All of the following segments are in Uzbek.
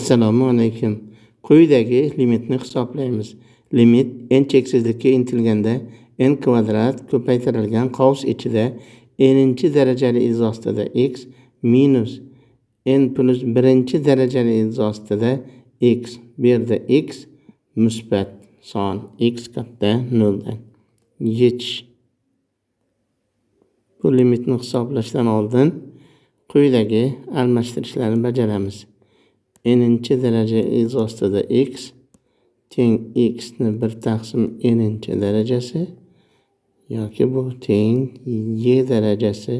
Assalomu alaykum. Quyidagi limitni hisoblaymiz. Limit n cheksizlikka intilganda n kvadrat ko'paytirilgan qavs ichida n-chi darajali iz ostida x minus n plus 1-chi darajali iz ostida x. Bu yerda x musbat son, x katta 0 dan. Yechish. Bu limitni hisoblashdan oldin quyidagi almashtirishlarni bajaramiz. N-chi daraja iz ostida x teng x ni 1 taqsim n-chi darajasi yoki bu teng y darajasi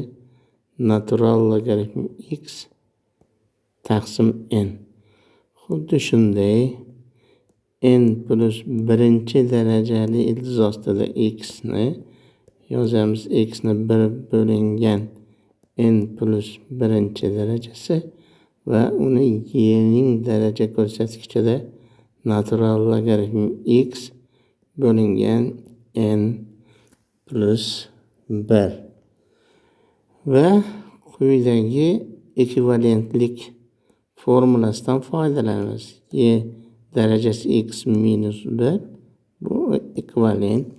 natural logaritm x taqsim n. Xuddi shunday n plus 1-chi darajali iz ostida x ni yozamiz. X ni 1 bo'lingan n plus 1-chi darajasi va uni y ning daraja ko'rsatkichida natural logaritm x bo'lingan n plus 1 va quyidagi ekvivalentlik formulasidan foydalanamiz. Y darajasi x minus 1 bu ekvivalent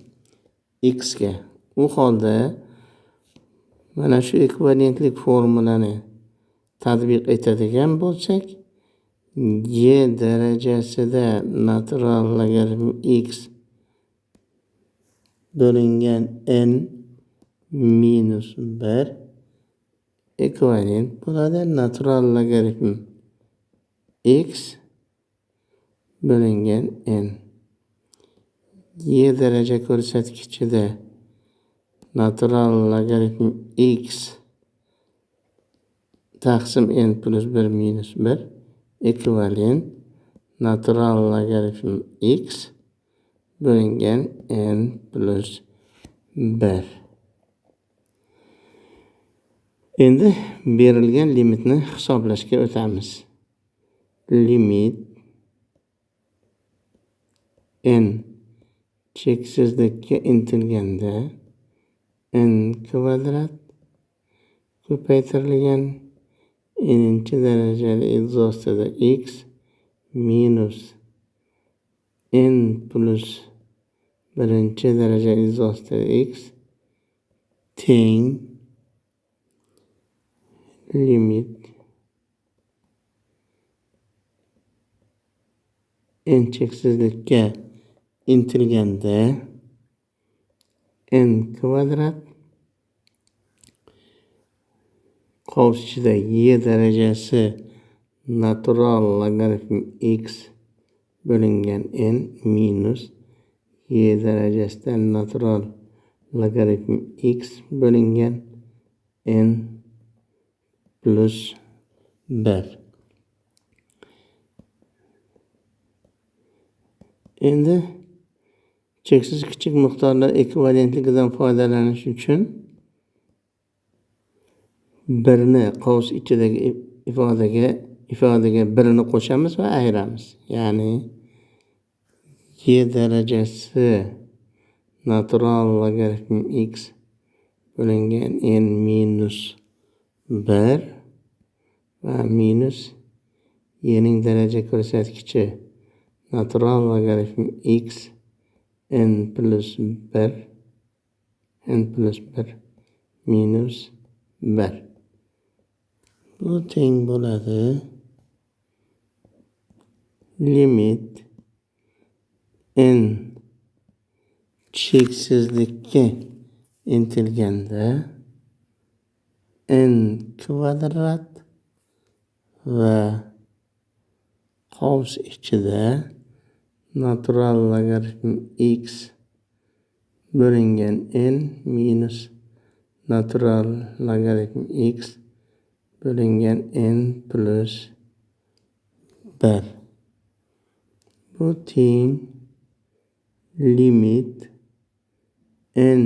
x ga. U holda mana shu ekvivalentlik formulani tatbiq etadigan bo'lsak, y darajasida natural logaritm x bo'lingan n minus 1 ekvivalent bo'ladi natural logaritm x bo'lingan n. Y daraja ko'rsatkichida natural logaritm x taqsim n plus 1 minus 1 ekvivalent natural logaritm x bo'lingan n plus 1. Endi berilgan limitni hisoblashga o'tamiz. Limit n cheksizlikka intilganda n kvadrat ko'paytirilgan n-chi darajali iz ostida x minus n plus 1-chi darajali iz ostida x teng limit n cheksizlikka intilganda n kvadrat qavs ichida y darajasi natural logaritm x bo'lingan n minus y darajasida natural logaritm x bo'lingan n plus 1. Endi cheksiz kichik miqdorlar ekvivalentligidan foydalanish uchun birni qavs ichidagi ifodaga birini qo'shamiz va ayiramiz. Ya'ni y darajasi natural logaritm x bo'lingan n minus 1 va minus y ning daraja ko'rsatkichi natural logaritm x n plus 1 minus 1. Bu teng bo'ladi limit n cheksizlikka intilganda n kvadrat va qavs ichida natural logaritm x bo'lingan n minus natural logaritm x bo'lingan n plus 1. Bu teng limit n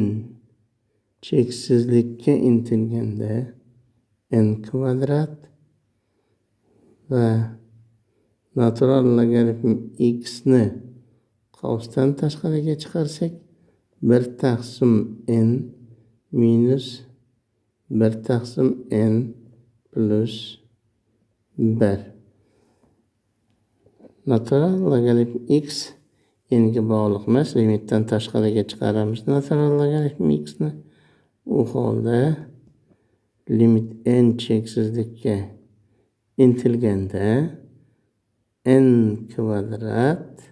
cheksizlikka intilganda n kvadrat va natural logaritm x ni qavsdan tashqariga chiqarsak 1 taqsim n minus 1 taqsim n plus 1. Natural logaritm x n'ga bog'liq emas. Limitdan tashqariga chiqaramiz natural logaritm x'ni. U holda limit n cheksizlikka intilganda n kvadrat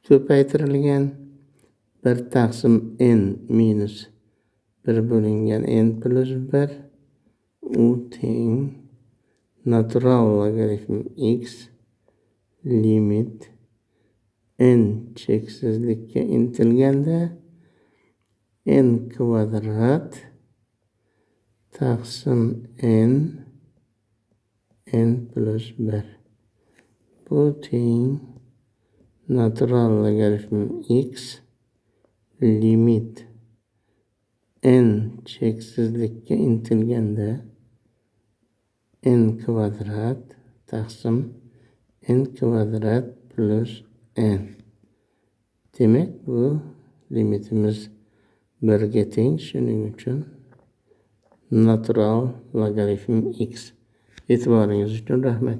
ko'paytirilgan 1 taqsim n minus 1 bo'lingan n plus 1 u teng natural logaritm x limit n cheksizlikka intilganda n kvadrat taqsim n plus 1 bu teng natural logaritm x limit n cheksizlikka intilganda n kvadrat taqsim n kvadrat plus n. Demak, bu limitimiz 1 ga teng. Shuning uchun natural logaritm x. E'tiboringiz uchun rahmat.